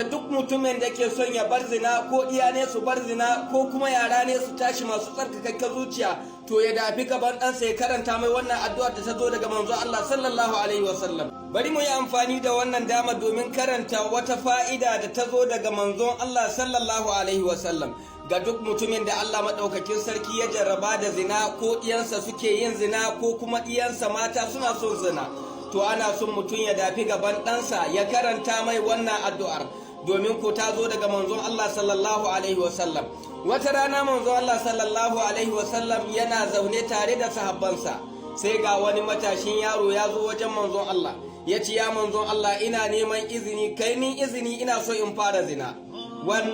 Duk mutumin da ke son ya bar zina ko iya ne su bar zina ko kuma yara ne su tashi masu tsarkakakken zuciya to ya dafi gaban ɗansa ya karanta mai wannan addu'ar da ta zo daga manzo Allah sallallahu alaihi wasallam. Bari mu yi amfani da wannan dama domin karanta wata fa'ida da ta zo daga manzon Allah sallallahu alaihi wasallam ga duk mutumin da Allah maɗaukakin sarki ya jarraba da zina ko ɗiyansa suke yin zina ko kuma ɗiyansa mata suna son zina. To ana son mutum ya dafi gaban ɗansa ya karanta mai wannan addu'ar. Domin ko ta zo daga manzon Allah sallallahu alaihi wasallam. Wata rana manzon Allah sallallahu alaihi wasallam yana zaune tare da sahabbansa, sai ga wani matashin yaro ya zo wajen manzon Allah ya ce, ya manzon Allah, ina neman izini, kai min izini, ina so in fara zina.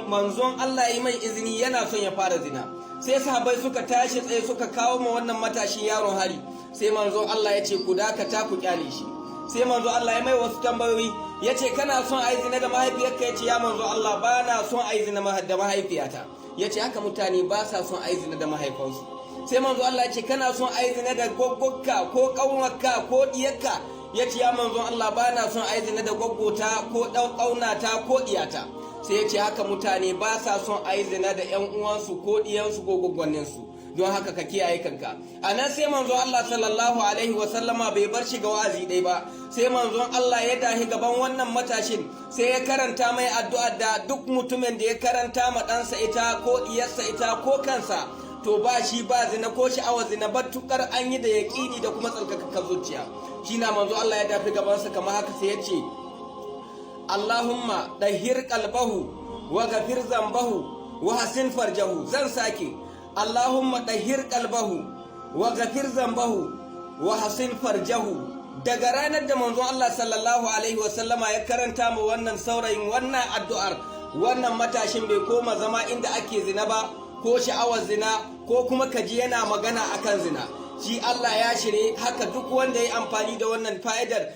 Manzon Allah yi mai izini, yana son ya fara zina. Sai sahabbai suka tashi tsaye suka kawo ma wannan matashin yaron hari. Sai manzon Allah ya ce, ku dakata, ku kyale shi. Sai manzo Allah ya mai wasu tambayoyi, ya ce, kana son a yi zina da mahaifiyarka? Ya ce, ya manzo Allah, ba na son a yi zina da mahaifiyata. Ya ce, haka mutane ba sa son a yi zina da mahaifansu. Sai manzo Allah ya ce, kana son a yi zina da gwaggwarka ko ƙaunarka ko ɗiyarka? Ya ce, ya manzo Allah, ba na son a yi zina da gwaggota ko ƙaunata ko ɗiyata. Sai ya ce, haka mutane ba sa son a yi zina da ‘yan uwansu ko ɗiyansu ko gwaggwanninsu. Don haka ka kiyaye kanka. A nan sai manzon Allah sallallahu alaihi wasallama bai bar shi ga wa'azi ɗai ba, sai manzon Allah ya dahi gaban wannan matashin sai ya karanta mai addu'a da duk mutumin da ya karanta ma ɗansa ita ko ɗiyarsa ita ko kansa to ba shi ba zina ko sha'awar zina batukar an yi da yaƙini da kuma tsarkakakkar zuciya. Shi na manzon Allah ya dafi gabansa kamar haka sai ya ce, Allahumma ɗahir qalbahu wa ghafir zambahu wa hasin farjahu. Zan sake, Allahumma ɗahir qalbahu wa ghafir zambahu wa hasin farjahu. Daga ranar da manzon Allah sallallahu alaihi wasallama ya karanta mu wannan saurayin wannan addu'ar, wannan matashin bai koma zama inda ake zina ba ko sha'awar zina ko kuma kaji yana magana akan zina. Shi Allah ya shirye haka duk wanda ya amfani da wannan fa'idar